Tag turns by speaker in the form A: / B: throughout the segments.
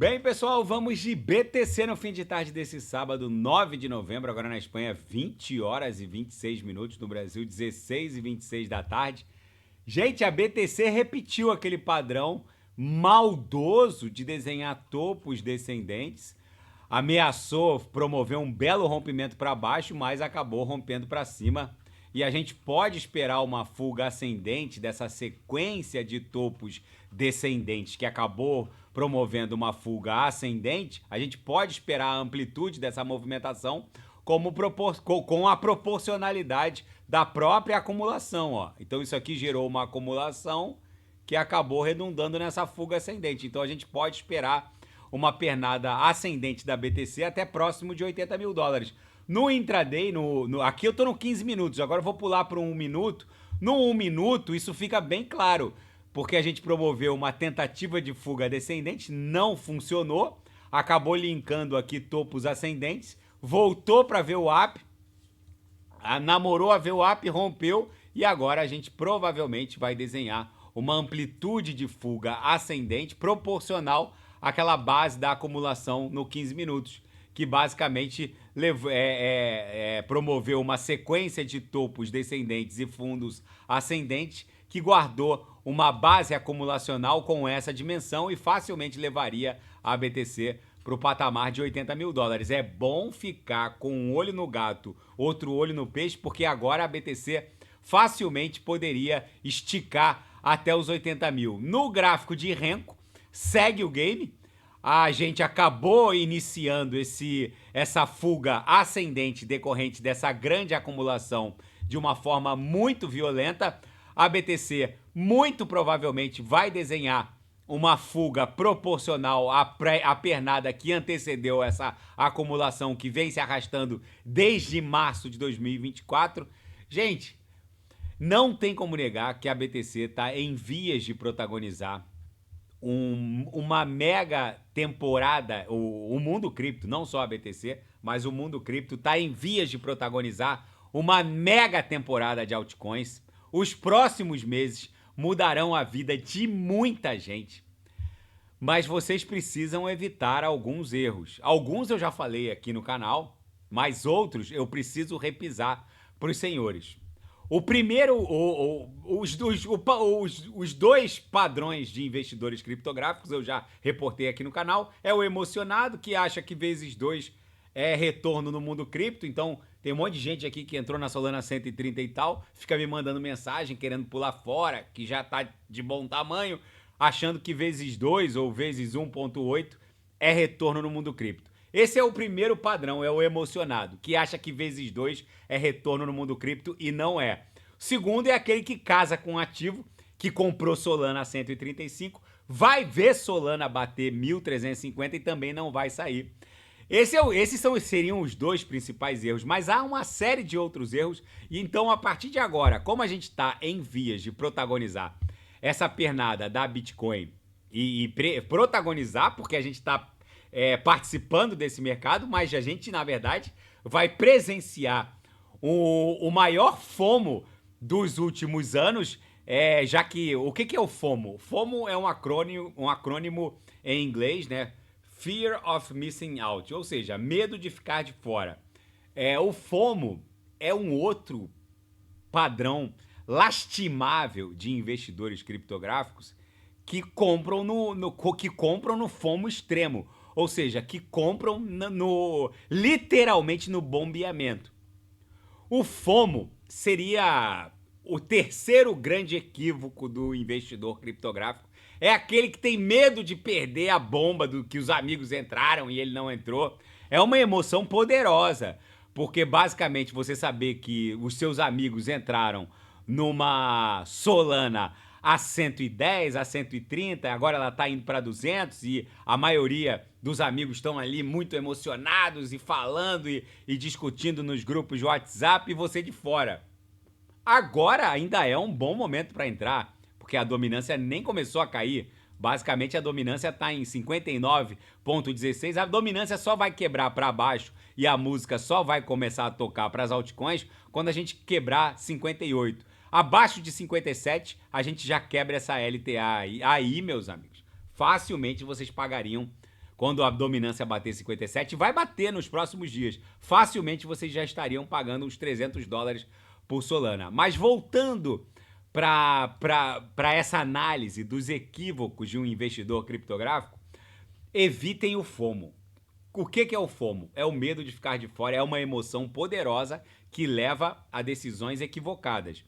A: Bem, pessoal, vamos de BTC no fim de tarde desse sábado, 9 de novembro, agora na Espanha, 20 horas e 26 minutos, no Brasil, 16 e 26 da tarde. Gente, a BTC repetiu aquele padrão maldoso de desenhar topos descendentes, ameaçou promover um belo rompimento para baixo, mas acabou rompendo para cima. E a gente pode esperar uma fuga ascendente dessa sequência de topos descendentes que acabou promovendo uma fuga ascendente. A gente pode esperar a amplitude dessa movimentação com a proporcionalidade da própria acumulação. Ó. Então isso aqui gerou uma acumulação que acabou redundando nessa fuga ascendente. Então a gente pode esperar uma pernada ascendente da BTC até próximo de 80 mil dólares. No intraday, aqui eu tô no 15 minutos, agora eu vou pular para 1 minuto. No 1 minuto, isso fica bem claro, porque a gente promoveu uma tentativa de fuga descendente, não funcionou, acabou linkando aqui topos ascendentes, voltou para VWAP, namorou a VWAP, rompeu, e agora a gente provavelmente vai desenhar uma amplitude de fuga ascendente proporcional àquela base da acumulação no 15 minutos, que basicamente promoveu uma sequência de topos descendentes e fundos ascendentes que guardou uma base acumulacional com essa dimensão e facilmente levaria a BTC para o patamar de 80 mil dólares. É bom ficar com um olho no gato, outro olho no peixe, porque agora a BTC facilmente poderia esticar até os 80 mil. No gráfico de Renko, segue o game. A gente acabou iniciando essa fuga ascendente decorrente dessa grande acumulação de uma forma muito violenta. A BTC muito provavelmente vai desenhar uma fuga proporcional à pernada que antecedeu essa acumulação que vem se arrastando desde março de 2024. Gente, não tem como negar que a BTC está em vias de protagonizar uma mega temporada. O mundo cripto, não só a BTC, mas o mundo cripto está em vias de protagonizar uma mega temporada de altcoins. Os próximos meses mudarão a vida de muita gente, mas vocês precisam evitar alguns erros. Alguns eu já falei aqui no canal, mas outros eu preciso repisar para os senhores. O primeiro, os dois padrões de investidores criptográficos eu já reportei aqui no canal. É o emocionado, que acha que vezes 2 é retorno no mundo cripto. Então tem um monte de gente aqui que entrou na Solana 130 e tal, fica me mandando mensagem querendo pular fora, que já tá de bom tamanho, achando que vezes 2 ou vezes 1.8 é retorno no mundo cripto. Esse é o primeiro padrão, é o emocionado, que acha que vezes 2 é retorno no mundo cripto e não é. O segundo é aquele que casa com um ativo, que comprou Solana a 135, vai ver Solana bater 1.350 e também não vai sair. Esses seriam os dois principais erros, mas há uma série de outros erros. E então, a partir de agora, como a gente está em vias de protagonizar essa pernada da Bitcoin e protagonizar, porque a gente está participando desse mercado, mas a gente, na verdade, vai presenciar o maior FOMO dos últimos anos, já que o que é o FOMO? FOMO é um acrônimo em inglês, né? Fear of Missing Out, ou seja, medo de ficar de fora. O FOMO é um outro padrão lastimável de investidores criptográficos que compram no FOMO extremo, ou seja, que compram literalmente no bombeamento. O FOMO seria o terceiro grande equívoco do investidor criptográfico. É aquele que tem medo de perder a bomba do que os amigos entraram e ele não entrou. É uma emoção poderosa, porque basicamente você saber que os seus amigos entraram numa Solana a 110, a 130, agora ela está indo para 200 e a maioria dos amigos estão ali muito emocionados e falando e discutindo nos grupos de WhatsApp e você de fora. Agora ainda é um bom momento para entrar, porque a dominância nem começou a cair. Basicamente a dominância está em 59,16. A dominância só vai quebrar para baixo e a música só vai começar a tocar para as altcoins quando a gente quebrar 58. Abaixo de 57, a gente já quebra essa LTA aí, meus amigos. Facilmente vocês pagariam quando a dominância bater 57, vai bater nos próximos dias. Facilmente vocês já estariam pagando uns $300 por Solana. Mas voltando para essa análise dos equívocos de um investidor criptográfico, evitem o FOMO. O que é o FOMO? É o medo de ficar de fora, é uma emoção poderosa que leva a decisões equivocadas.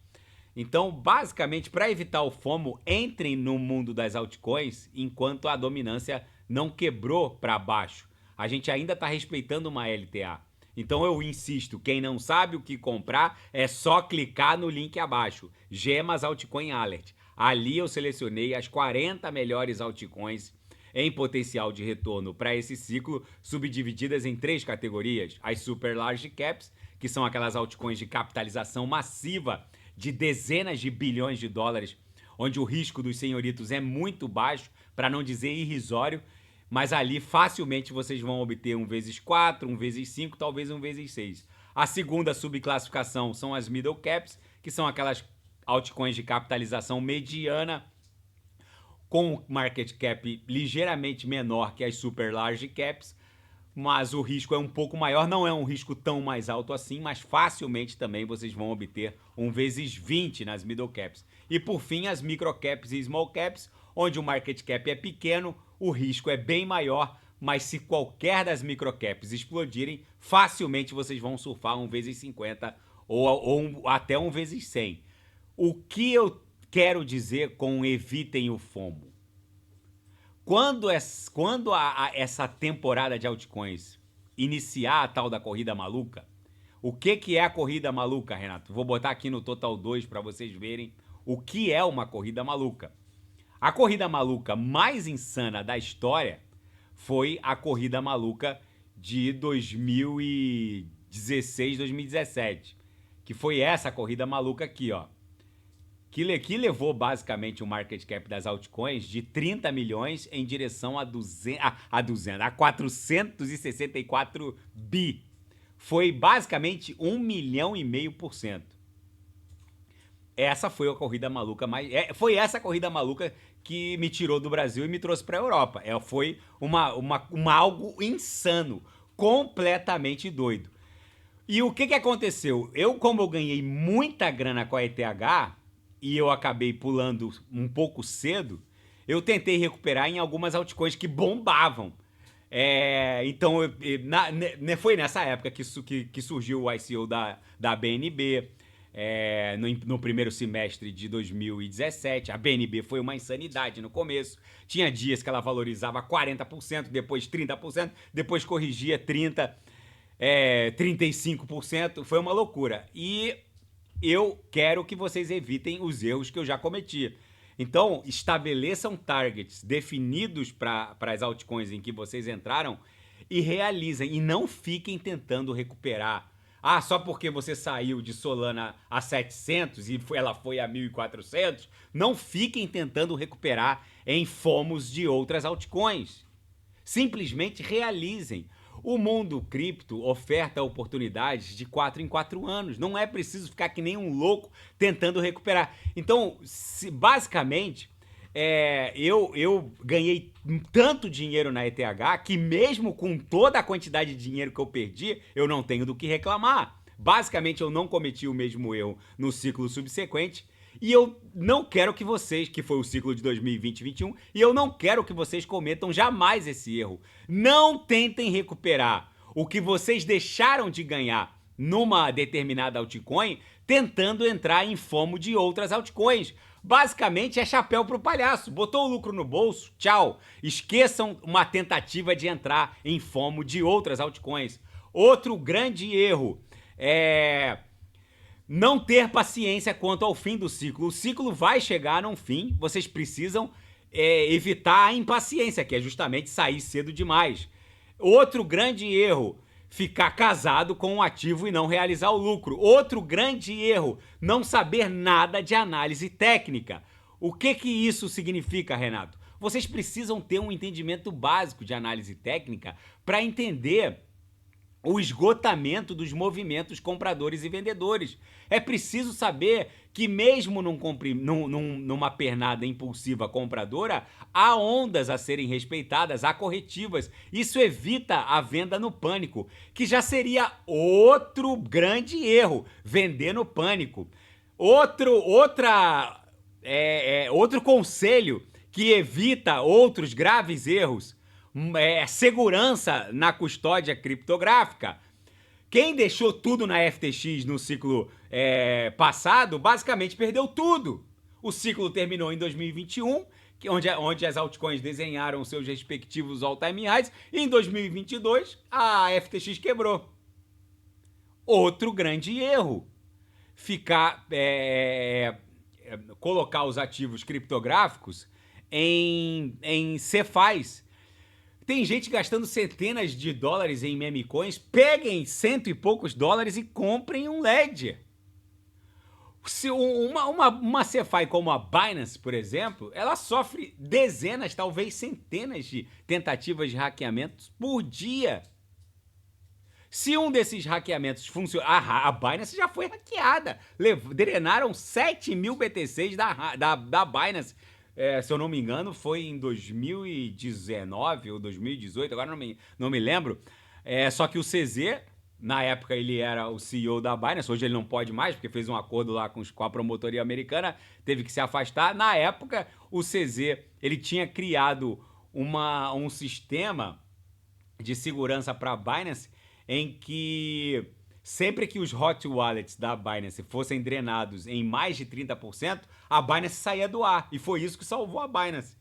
A: Então, basicamente, para evitar o FOMO, entrem no mundo das altcoins enquanto a dominância não quebrou para baixo. A gente ainda está respeitando uma LTA. Então eu insisto, quem não sabe o que comprar é só clicar no link abaixo, Gemas Altcoin Alert. Ali eu selecionei as 40 melhores altcoins em potencial de retorno para esse ciclo, subdivididas em 3 categorias. As Super Large Caps, que são aquelas altcoins de capitalização massiva de dezenas de bilhões de dólares, onde o risco dos senhoritos é muito baixo, para não dizer irrisório, mas ali facilmente vocês vão obter 1 vezes 4, 1 vezes 5, talvez 1 vezes 6. A segunda subclassificação são as Middle Caps, que são aquelas altcoins de capitalização mediana, com market cap ligeiramente menor que as Super Large Caps, mas o risco é um pouco maior, não é um risco tão mais alto assim, mas facilmente também vocês vão obter 1 vezes 20 nas Middle Caps. E por fim, as Micro Caps e Small Caps, onde o market cap é pequeno, o risco é bem maior, mas se qualquer das Micro Caps explodirem, facilmente vocês vão surfar 1 vezes 50 ou até 1 vezes 100. O que eu quero dizer com evitem o FOMO? Quando essa temporada de altcoins iniciar a tal da corrida maluca, o que é a corrida maluca, Renato? Vou botar aqui no Total 2 para vocês verem o que é uma corrida maluca. A corrida maluca mais insana da história foi a corrida maluca de 2016, 2017, que foi essa corrida maluca aqui, ó. Que levou basicamente o market cap das altcoins de 30 milhões em direção a 464 bi. Foi basicamente 1,5 milhão por cento. Essa foi a corrida maluca foi essa corrida maluca que me tirou do Brasil e me trouxe para a Europa. Foi algo insano, completamente doido. E o que aconteceu? Como eu ganhei muita grana com a ETH e eu acabei pulando um pouco cedo, eu tentei recuperar em algumas altcoins que bombavam. Então, foi nessa época que surgiu o ICO da BNB, no primeiro semestre de 2017. A BNB foi uma insanidade no começo. Tinha dias que ela valorizava 40%, depois 30%, depois corrigia 30%, 35%. Foi uma loucura. E eu quero que vocês evitem os erros que eu já cometi. Então, estabeleçam targets definidos para as altcoins em que vocês entraram e realizem. E não fiquem tentando recuperar. Só porque você saiu de Solana a 700 e ela foi a 1.400, não fiquem tentando recuperar em FOMOs de outras altcoins. Simplesmente realizem. O mundo cripto oferta oportunidades de 4 em 4 anos. Não é preciso ficar que nem um louco tentando recuperar. Então, basicamente, eu ganhei tanto dinheiro na ETH que mesmo com toda a quantidade de dinheiro que eu perdi, eu não tenho do que reclamar. Basicamente, eu não cometi o mesmo erro no ciclo subsequente. E eu não quero que vocês, que foi o ciclo de 2020 e 2021, e eu não quero que vocês cometam jamais esse erro. Não tentem recuperar o que vocês deixaram de ganhar numa determinada altcoin, tentando entrar em FOMO de outras altcoins. Basicamente é chapéu pro palhaço. Botou o lucro no bolso, tchau. Esqueçam uma tentativa de entrar em FOMO de outras altcoins. Outro grande erro é não ter paciência quanto ao fim do ciclo. O ciclo vai chegar num fim, vocês precisam evitar a impaciência, que é justamente sair cedo demais. Outro grande erro, ficar casado com um ativo e não realizar o lucro. Outro grande erro, não saber nada de análise técnica. O que isso significa, Renato? Vocês precisam ter um entendimento básico de análise técnica para entender o esgotamento dos movimentos compradores e vendedores. É preciso saber que mesmo numa pernada impulsiva compradora, há ondas a serem respeitadas, há corretivas. Isso evita a venda no pânico, que já seria outro grande erro, vender no pânico. Outro conselho que evita outros graves erros, segurança na custódia criptográfica. Quem deixou tudo na FTX no ciclo passado, basicamente perdeu tudo. O ciclo terminou em 2021, onde as altcoins desenharam seus respectivos all-time highs, e em 2022 a FTX quebrou. Outro grande erro. Colocar os ativos criptográficos em CeFIs. Tem gente gastando centenas de dólares em meme coins. Peguem cento e poucos dólares e comprem um Ledger. Se uma CeFi como a Binance, por exemplo, ela sofre dezenas, talvez centenas de tentativas de hackeamentos por dia. Se um desses hackeamentos funcionar, a Binance já foi hackeada. Drenaram 7 mil BTCs da Binance. Se eu não me engano, foi em 2019 ou 2018, agora não me lembro. Só que o CZ, na época ele era o CEO da Binance, hoje ele não pode mais, porque fez um acordo lá com a promotoria americana, teve que se afastar. Na época, o CZ, ele tinha criado um sistema de segurança para a Binance, em que sempre que os hot wallets da Binance fossem drenados em mais de 30%, a Binance saía do ar. E foi isso que salvou a Binance.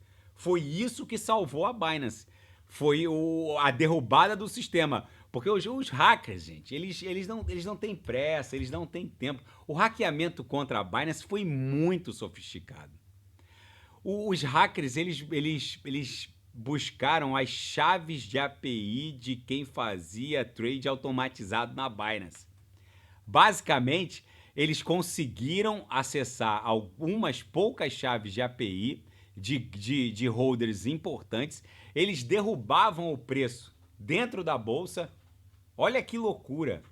A: Foi a derrubada do sistema. Porque os hackers, gente, eles não têm pressa, eles não têm tempo. O hackeamento contra a Binance foi muito sofisticado. Os hackers, eles buscaram as chaves de API de quem fazia trade automatizado na Binance. Basicamente, eles conseguiram acessar algumas poucas chaves de API de holders importantes. Eles derrubavam o preço dentro da bolsa. Olha que loucura!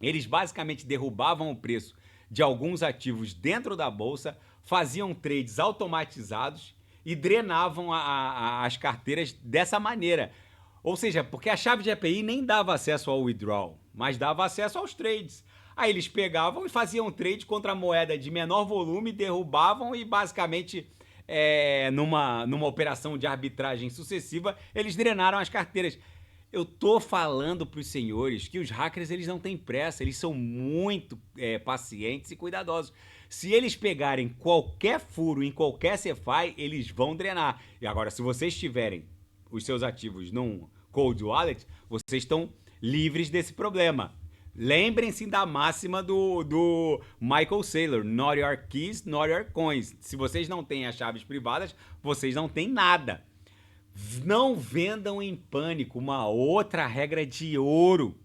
A: Eles basicamente derrubavam o preço de alguns ativos dentro da bolsa, faziam trades automatizados e drenavam as carteiras dessa maneira. Ou seja, porque a chave de API nem dava acesso ao withdrawal, mas dava acesso aos trades. Aí eles pegavam e faziam trade contra a moeda de menor volume, derrubavam e basicamente, numa operação de arbitragem sucessiva, eles drenaram as carteiras. Eu tô falando para os senhores que os hackers, eles não têm pressa, eles são muito pacientes e cuidadosos. Se eles pegarem qualquer furo em qualquer CeFi, eles vão drenar. E agora, se vocês tiverem os seus ativos num cold wallet, vocês estão livres desse problema. Lembrem-se da máxima do Michael Saylor: not your keys, not your coins. Se vocês não têm as chaves privadas, vocês não têm nada. Não vendam em pânico. Uma outra regra de ouro.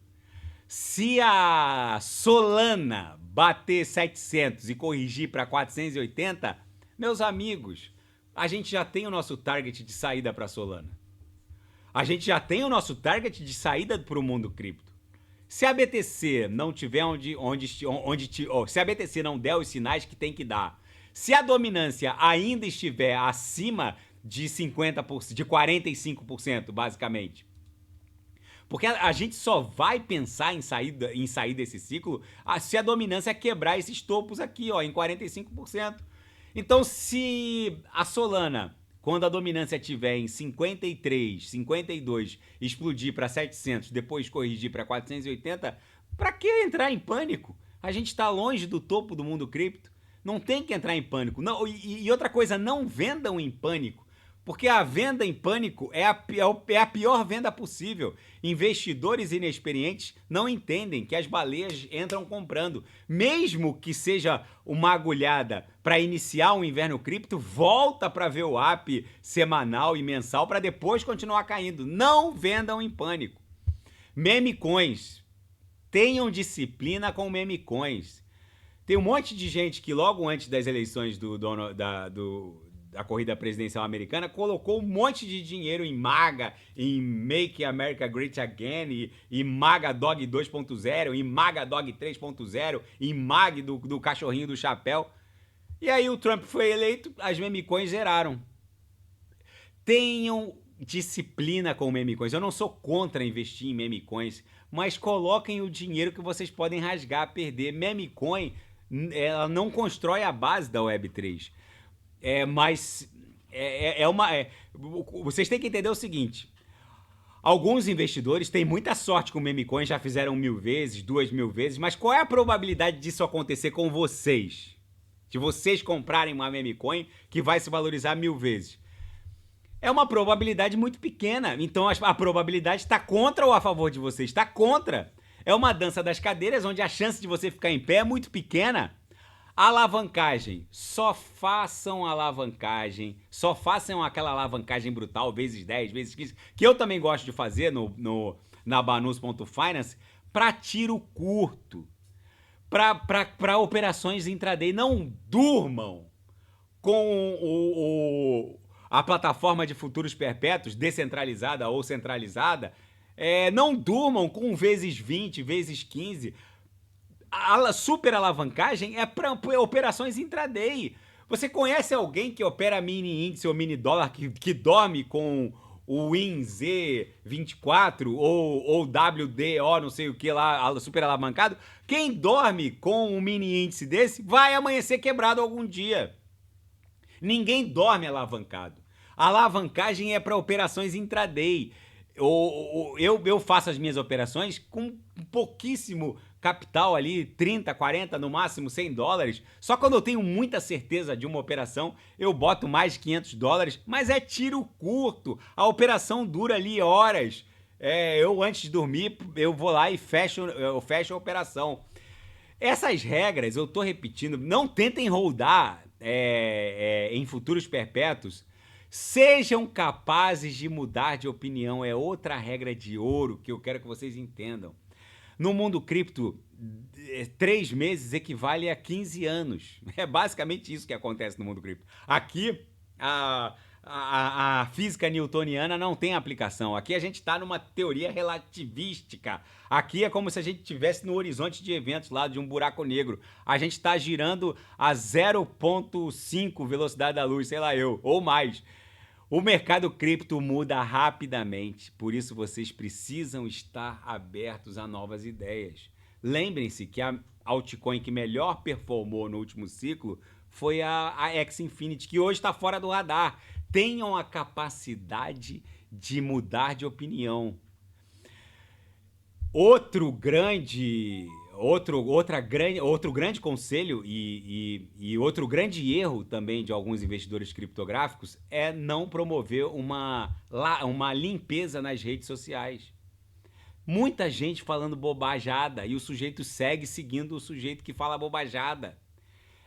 A: Se a Solana bater 700 e corrigir para 480, meus amigos, a gente já tem o nosso target de saída para Solana. A gente já tem o nosso target de saída para o mundo cripto. Se a BTC não tiver se a BTC não der os sinais que tem que dar, se a dominância ainda estiver acima de 50%, de 45%, basicamente, porque a gente só vai pensar em sair desse ciclo se a dominância quebrar esses topos aqui, ó, em 45%. Então, se a Solana, quando a dominância estiver em 53, 52, explodir para 700, depois corrigir para 480, para que entrar em pânico? A gente está longe do topo do mundo cripto. Não tem que entrar em pânico. Não, e outra coisa, não vendam em pânico. Porque a venda em pânico é a pior venda possível. Investidores inexperientes não entendem que as baleias entram comprando. Mesmo que seja uma agulhada para iniciar um inverno cripto, volta para ver o app semanal e mensal para depois continuar caindo. Não vendam em pânico. Meme coins. Tenham disciplina com meme coins. Tem um monte de gente que logo antes das eleições a corrida presidencial americana, colocou um monte de dinheiro em MAGA, em Make America Great Again, e MAGA Dog 2.0, em MAGA Dog 3.0, em MAG do cachorrinho do chapéu. E aí o Trump foi eleito, as meme coins zeraram. Tenham disciplina com meme coins. Eu não sou contra investir em meme coins, mas coloquem o dinheiro que vocês podem rasgar, perder. Meme coin, ela não constrói a base da Web3. Mas vocês têm que entender o seguinte: alguns investidores têm muita sorte com meme coin, já fizeram 1000 vezes, 2000 vezes, mas qual é a probabilidade disso acontecer com vocês? De vocês comprarem uma meme coin que vai se valorizar 1000 vezes? É uma probabilidade muito pequena. Então a probabilidade está contra ou a favor de vocês? Está contra. É uma dança das cadeiras onde a chance de você ficar em pé é muito pequena. Alavancagem. Só façam alavancagem. Só façam aquela alavancagem brutal, vezes 10, vezes 15, que eu também gosto de fazer na Banus.finance, para tiro curto. Para operações intraday. Não durmam com a plataforma de futuros perpétuos, descentralizada ou centralizada. Não durmam com vezes 20, vezes 15. A super alavancagem é para operações intraday. Você conhece alguém que opera mini índice ou mini dólar que dorme com o WINZ24 ou WDO, não sei o que lá, super alavancado? Quem dorme com um mini índice desse vai amanhecer quebrado algum dia. Ninguém dorme alavancado. A alavancagem é para operações intraday. Eu faço as minhas operações com pouquíssimo capital ali, 30, 40, no máximo $100. Só quando eu tenho muita certeza de uma operação, eu boto mais de $500, mas é tiro curto. A operação dura ali horas. Eu antes de dormir, eu vou lá e fecho a operação. Essas regras, eu tô repetindo, não tentem holdar em futuros perpétuos. Sejam capazes de mudar de opinião, é outra regra de ouro que eu quero que vocês entendam. No mundo cripto, 3 meses equivale a 15 anos. É basicamente isso que acontece no mundo cripto. Aqui, a física newtoniana não tem aplicação. Aqui a gente está numa teoria relativística. Aqui é como se a gente estivesse no horizonte de eventos lá de um buraco negro. A gente está girando a 0,5 velocidade da luz, sei lá ou mais. O mercado cripto muda rapidamente, por isso vocês precisam estar abertos a novas ideias. Lembrem-se que a altcoin que melhor performou no último ciclo foi a Axie Infinity, que hoje está fora do radar. Tenham a capacidade de mudar de opinião. Outro grande conselho e outro grande erro também de alguns investidores criptográficos é não promover uma limpeza nas redes sociais. Muita gente falando bobajada e o sujeito segue seguindo o sujeito que fala bobajada.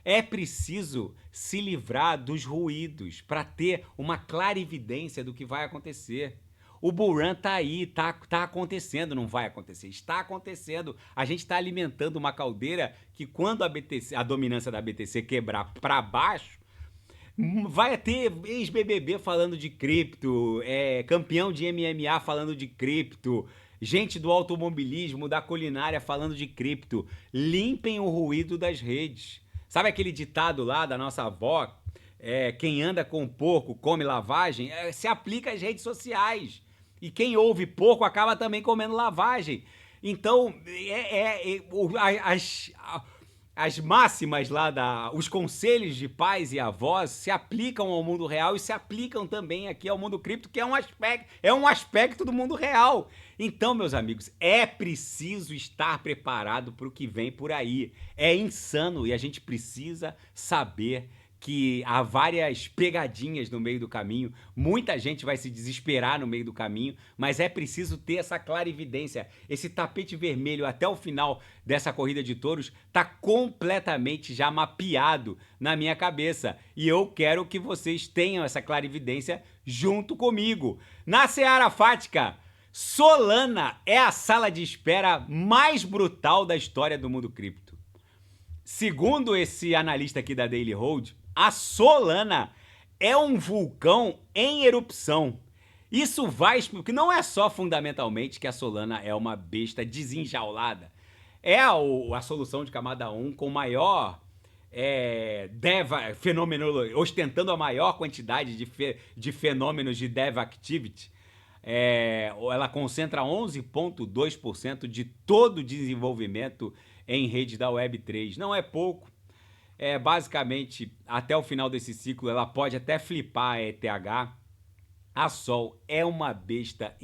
A: É preciso se livrar dos ruídos para ter uma clarividência do que vai acontecer. O bull run tá aí, tá acontecendo, não vai acontecer, está acontecendo. A gente está alimentando uma caldeira que quando a dominância da BTC quebrar para baixo, vai ter ex-BBB falando de cripto, campeão de MMA falando de cripto, gente do automobilismo, da culinária falando de cripto. Limpem o ruído das redes. Sabe aquele ditado lá da nossa avó? Quem anda com porco come lavagem? Se aplica às redes sociais. E quem ouve porco acaba também comendo lavagem. Então, as máximas lá, os conselhos de pais e avós se aplicam ao mundo real e se aplicam também aqui ao mundo cripto, que é um aspecto do mundo real. Então, meus amigos, é preciso estar preparado para o que vem por aí. É insano e a gente precisa saber que há várias pegadinhas no meio do caminho, muita gente vai se desesperar no meio do caminho, mas é preciso ter essa clarividência. Esse tapete vermelho até o final dessa corrida de touros está completamente já mapeado na minha cabeça e eu quero que vocês tenham essa clarividência junto comigo. Na Seara Fática, Solana é a sala de espera mais brutal da história do mundo cripto. Segundo esse analista aqui da Daily Hold, a Solana é um vulcão em erupção. Isso vai, porque não é só fundamentalmente que a Solana é uma besta desenjaulada. É a solução de camada 1 com maior fenômeno, ostentando a maior quantidade de fenômenos de Dev Activity. Ela concentra 11,2% de todo o desenvolvimento em rede da Web3. Não é pouco. Basicamente, até o final desse ciclo, ela pode até flipar a ETH. A Sol é uma besta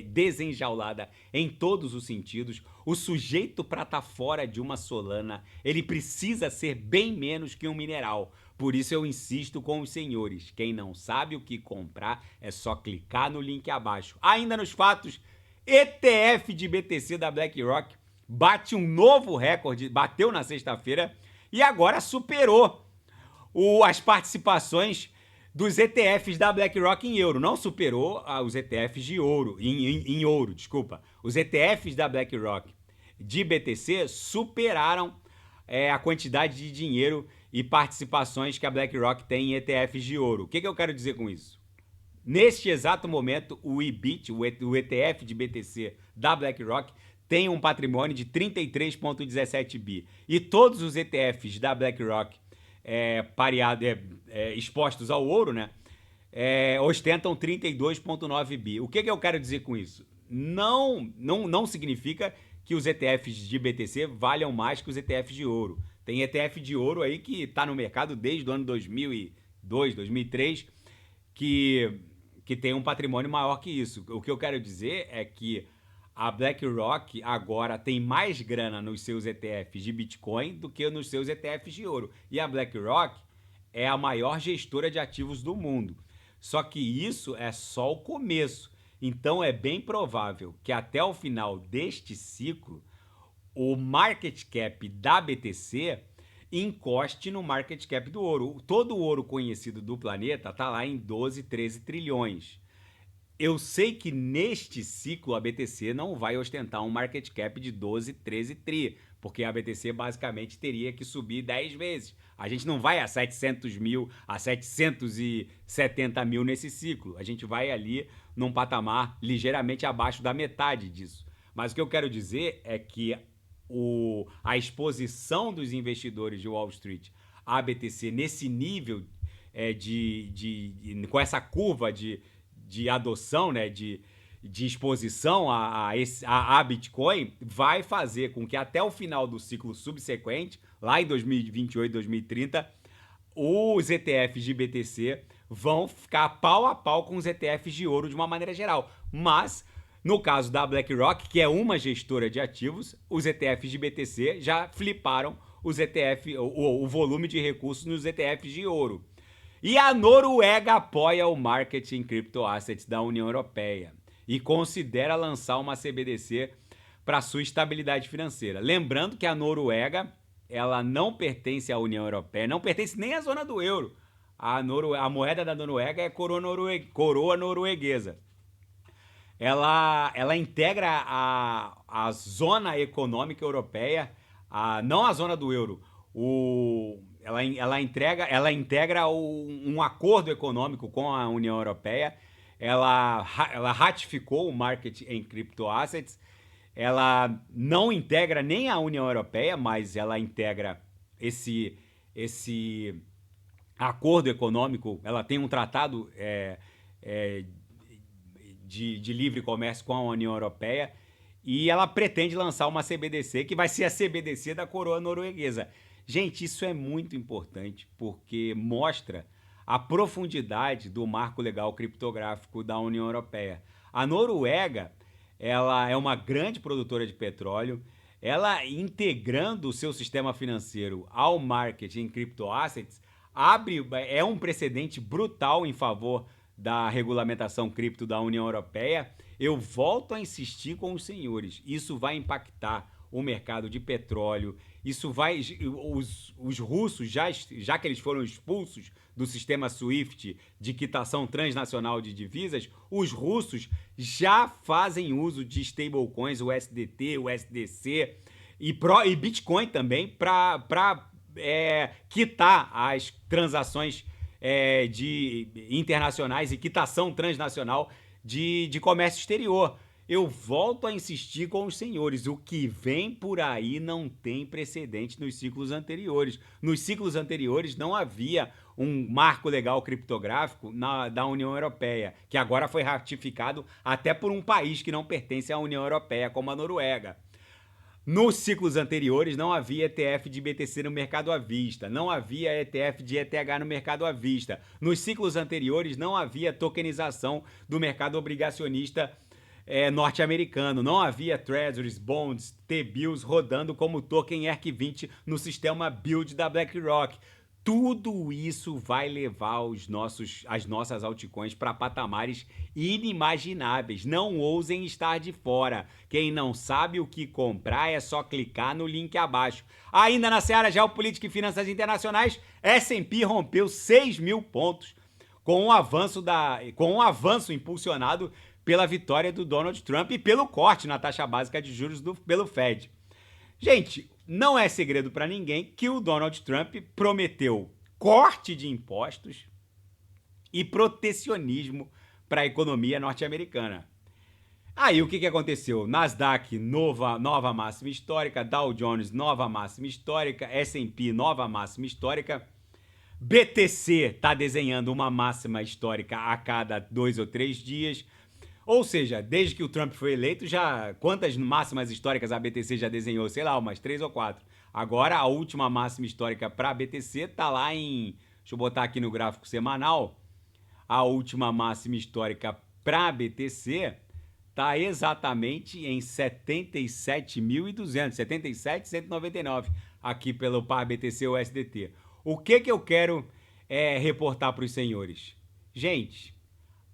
A: desenjaulada em todos os sentidos. O sujeito para estar fora de uma Solana, ele precisa ser bem menos que um mineral. Por isso eu insisto com os senhores. Quem não sabe o que comprar, é só clicar no link abaixo. Ainda nos fatos, ETF de BTC da BlackRock bate um novo recorde, bateu na sexta-feira e agora superou as participações dos ETFs da BlackRock em euro. Não superou os ETFs de ouro, em ouro, desculpa. Os ETFs da BlackRock de BTC superaram a quantidade de dinheiro e participações que a BlackRock tem em ETFs de ouro. O que eu quero dizer com isso? Neste exato momento, o EBIT, o ETF de BTC da BlackRock, tem um patrimônio de 33,17 bi. E todos os ETFs da BlackRock expostos ao ouro, né, ostentam 32,9 bi. O que eu quero dizer com isso? Não significa que os ETFs de BTC valham mais que os ETFs de ouro. Tem ETF de ouro aí que está no mercado desde o ano 2002, 2003, que tem um patrimônio maior que isso. O que eu quero dizer é que a BlackRock agora tem mais grana nos seus ETFs de Bitcoin do que nos seus ETFs de ouro. E a BlackRock é a maior gestora de ativos do mundo. Só que isso é só o começo. Então é bem provável que até o final deste ciclo, o market cap da BTC encoste no market cap do ouro. Todo o ouro conhecido do planeta está lá em 12, 13 trilhões. Eu sei que neste ciclo a BTC não vai ostentar um market cap de 12, 13 tri, porque a BTC basicamente teria que subir 10 vezes. A gente não vai a 700 mil, a 770 mil nesse ciclo. A gente vai ali num patamar ligeiramente abaixo da metade disso. Mas o que eu quero dizer é que a exposição dos investidores de Wall Street à BTC nesse nível com essa curva de adoção, né, de exposição a Bitcoin, vai fazer com que até o final do ciclo subsequente, lá em 2028, 2030, os ETFs de BTC vão ficar pau a pau com os ETFs de ouro de uma maneira geral. Mas, no caso da BlackRock, que é uma gestora de ativos, os ETFs de BTC já fliparam o volume de recursos nos ETFs de ouro. E a Noruega apoia o market em criptoassets da União Europeia e considera lançar uma CBDC para sua estabilidade financeira. Lembrando que a Noruega, ela não pertence à União Europeia, não pertence nem à zona do euro. A moeda da Noruega é coroa norueguesa. Ela integra a zona econômica europeia, não a zona do euro. Ela integra um acordo econômico com a União Europeia. Ela ratificou o market em criptoassets. Ela não integra nem a União Europeia, mas ela integra esse acordo econômico. Ela tem um tratado de livre comércio com a União Europeia e ela pretende lançar uma CBDC que vai ser a CBDC da coroa norueguesa. Gente, isso é muito importante porque mostra a profundidade do marco legal criptográfico da União Europeia. A Noruega, ela é uma grande produtora de petróleo, ela integrando o seu sistema financeiro ao market em criptoassets, é um precedente brutal em favor da regulamentação cripto da União Europeia. Eu volto a insistir com os senhores, isso vai impactar o mercado de petróleo, isso vai... Os russos, já que eles foram expulsos do sistema SWIFT de quitação transnacional de divisas, os russos já fazem uso de stablecoins, o USDT, o USDC e Bitcoin também para quitar as transações de internacionais e quitação transnacional de comércio exterior. Eu volto a insistir com os senhores, o que vem por aí não tem precedente nos ciclos anteriores. Nos ciclos anteriores não havia um marco legal criptográfico da União Europeia, que agora foi ratificado até por um país que não pertence à União Europeia, como a Noruega. Nos ciclos anteriores não havia ETF de BTC no mercado à vista, não havia ETF de ETH no mercado à vista. Nos ciclos anteriores não havia tokenização do mercado obrigacionista norte-americano, não havia Treasuries, Bonds, T-Bills rodando como token ERC20 no sistema Build da BlackRock. Tudo isso vai levar as nossas altcoins para patamares inimagináveis. Não ousem estar de fora. Quem não sabe o que comprar é só clicar no link abaixo. Ainda na seara geopolítica e finanças internacionais, S&P rompeu 6.000 pontos com um avanço impulsionado pela vitória do Donald Trump e pelo corte na taxa básica de juros pelo Fed. Gente, não é segredo para ninguém que o Donald Trump prometeu corte de impostos e protecionismo para a economia norte-americana. Aí o que aconteceu? Nasdaq, nova máxima histórica, Dow Jones, nova máxima histórica, S&P, nova máxima histórica, BTC está desenhando uma máxima histórica a cada 2 ou 3 dias. Ou seja, desde que o Trump foi eleito, já quantas máximas históricas a BTC já desenhou? Sei lá, umas 3 ou 4. Agora, a última máxima histórica para a BTC tá lá em... Deixa eu botar aqui no gráfico semanal. A última máxima histórica para a BTC tá exatamente em 77.200, 77.199 aqui pelo par BTC USDT. O que eu quero reportar para os senhores? Gente,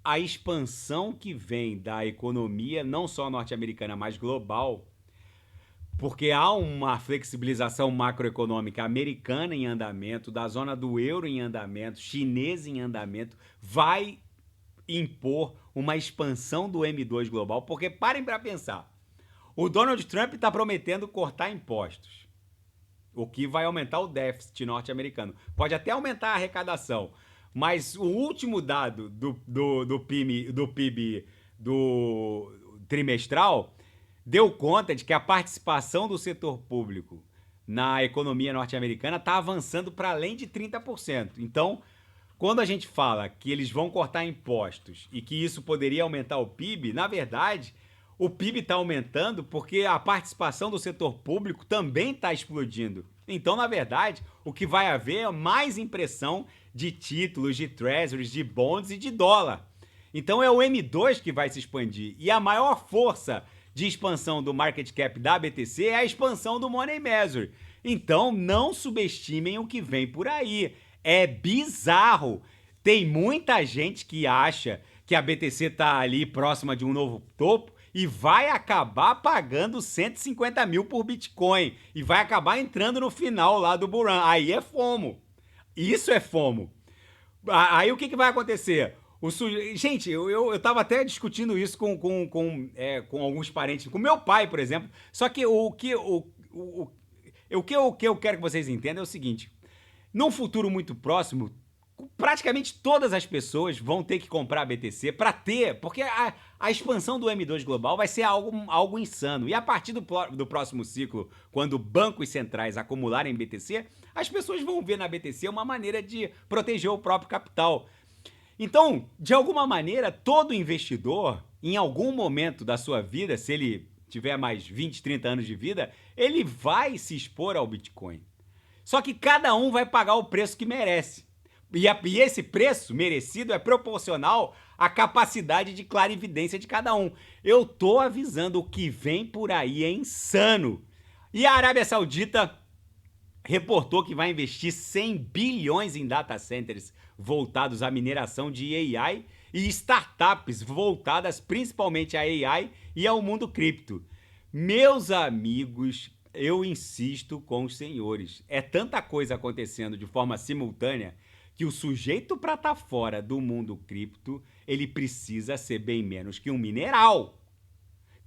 A: a expansão que vem da economia, não só norte-americana, mas global, porque há uma flexibilização macroeconômica americana em andamento, da zona do euro em andamento, chinesa em andamento, vai impor uma expansão do M2 global, porque parem para pensar, o Donald Trump está prometendo cortar impostos, o que vai aumentar o déficit norte-americano. Pode até aumentar a arrecadação, mas o último dado do PIB do trimestral deu conta de que a participação do setor público na economia norte-americana está avançando para além de 30%. Então, quando a gente fala que eles vão cortar impostos e que isso poderia aumentar o PIB, na verdade, o PIB está aumentando porque a participação do setor público também está explodindo. Então, na verdade, o que vai haver é mais impressão de títulos, de treasuries, de bonds e de dólar. Então é o M2 que vai se expandir. E a maior força de expansão do market cap da BTC é a expansão do Money Measure. Então não subestimem o que vem por aí. É bizarro. Tem muita gente que acha que a BTC está ali próxima de um novo topo e vai acabar pagando 150 mil por Bitcoin. E vai acabar entrando no final lá do bull run. Aí é FOMO. Isso é FOMO. Aí o que vai acontecer? Gente, eu tava até discutindo isso com alguns parentes, com meu pai, por exemplo. Só que o que eu quero que vocês entendam é o seguinte: num futuro muito próximo, praticamente todas as pessoas vão ter que comprar BTC para ter, porque a expansão do M2 global vai ser algo insano. E a partir do próximo ciclo, quando bancos centrais acumularem BTC, as pessoas vão ver na BTC uma maneira de proteger o próprio capital. Então, de alguma maneira, todo investidor, em algum momento da sua vida, se ele tiver mais 20, 30 anos de vida, ele vai se expor ao Bitcoin. Só que cada um vai pagar o preço que merece. E esse preço merecido é proporcional à capacidade de clarividência de cada um. Eu tô avisando, o que vem por aí é insano. E a Arábia Saudita reportou que vai investir 100 bilhões em data centers voltados à mineração de AI e startups voltadas principalmente à AI e ao mundo cripto. Meus amigos, eu insisto com os senhores, é tanta coisa acontecendo de forma simultânea que o sujeito para estar fora do mundo cripto, ele precisa ser bem menos que um mineral.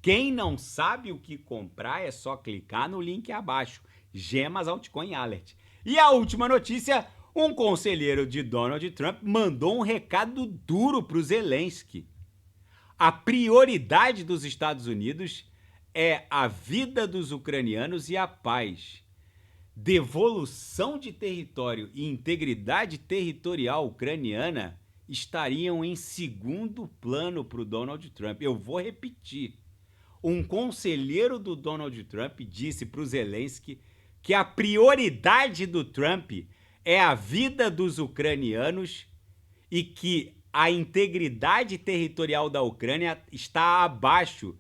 A: Quem não sabe o que comprar é só clicar no link abaixo, Gemas Altcoin Alert. E a última notícia, Um conselheiro de Donald Trump mandou um recado duro para o Zelensky. A prioridade dos Estados Unidos é a vida dos ucranianos e a paz. Devolução de território e integridade territorial ucraniana estariam em segundo plano para o Donald Trump. Eu vou repetir. Um conselheiro do Donald Trump disse para o Zelensky que a prioridade do Trump é a vida dos ucranianos e que a integridade territorial da Ucrânia está abaixo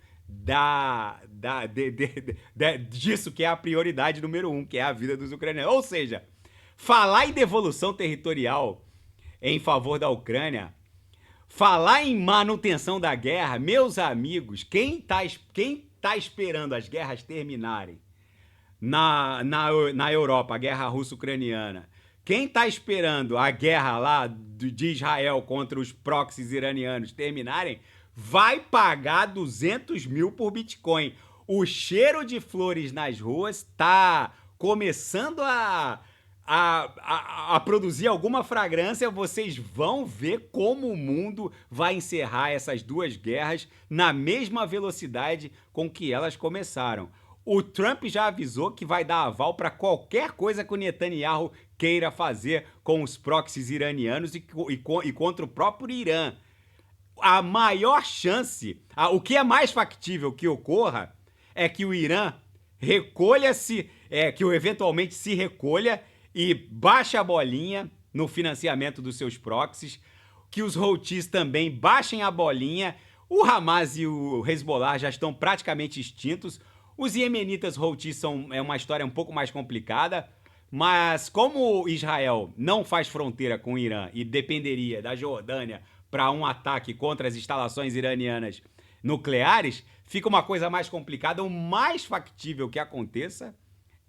A: disso que é a prioridade número 1, que é a vida dos ucranianos. Ou seja, falar em devolução territorial em favor da Ucrânia, falar em manutenção da guerra, meus amigos, quem tá esperando as guerras terminarem na Europa, a guerra russo-ucraniana, quem tá esperando a guerra lá de Israel contra os proxies iranianos terminarem, vai pagar 200 mil por Bitcoin. O cheiro de flores nas ruas tá começando a produzir alguma fragrância. Vocês vão ver como o mundo vai encerrar essas duas guerras na mesma velocidade com que elas começaram. O Trump já avisou que vai dar aval para qualquer coisa que o Netanyahu queira fazer com os proxies iranianos e contra o próprio Irã. A maior chance, o que é mais factível que ocorra, é que o Irã recolha-se, que eventualmente se recolha e baixe a bolinha no financiamento dos seus proxies, que os Houthis também baixem a bolinha. O Hamas e o Hezbollah já estão praticamente extintos. Os iemenitas Houthis é uma história um pouco mais complicada, mas como Israel não faz fronteira com o Irã e dependeria da Jordânia para um ataque contra as instalações iranianas nucleares, fica uma coisa mais complicada. O mais factível que aconteça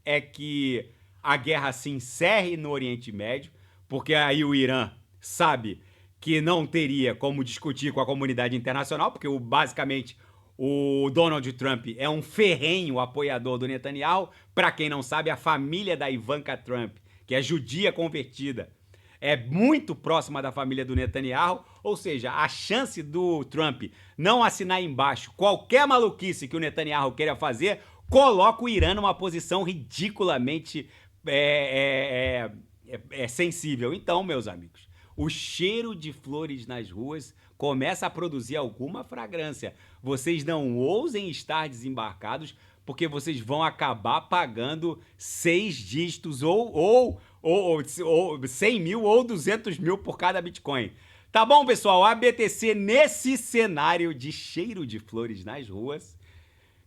A: é que a guerra se encerre no Oriente Médio, porque aí o Irã sabe que não teria como discutir com a comunidade internacional, porque basicamente o Donald Trump é um ferrenho apoiador do Netanyahu. Para quem não sabe, a família da Ivanka Trump, que é judia convertida, é muito próxima da família do Netanyahu, ou seja, a chance do Trump não assinar embaixo qualquer maluquice que o Netanyahu queira fazer, coloca o Irã numa posição ridiculamente sensível. Então, meus amigos, o cheiro de flores nas ruas começa a produzir alguma fragrância. Vocês não ousem estar desembarcados, porque vocês vão acabar pagando 6 dígitos ou 100 mil ou 200 mil por cada Bitcoin. Tá bom, pessoal? A BTC, nesse cenário de cheiro de flores nas ruas,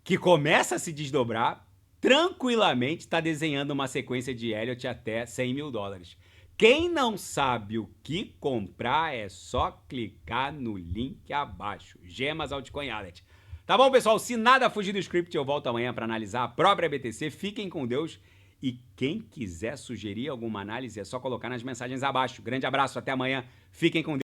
A: que começa a se desdobrar, tranquilamente está desenhando uma sequência de Elliott até 100 mil dólares. Quem não sabe o que comprar, é só clicar no link abaixo. Gemas Altcoin Wallet. Tá bom, pessoal? Se nada fugir do script, eu volto amanhã para analisar a própria BTC. Fiquem com Deus. E quem quiser sugerir alguma análise, é só colocar nas mensagens abaixo. Grande abraço, até amanhã. Fiquem com Deus.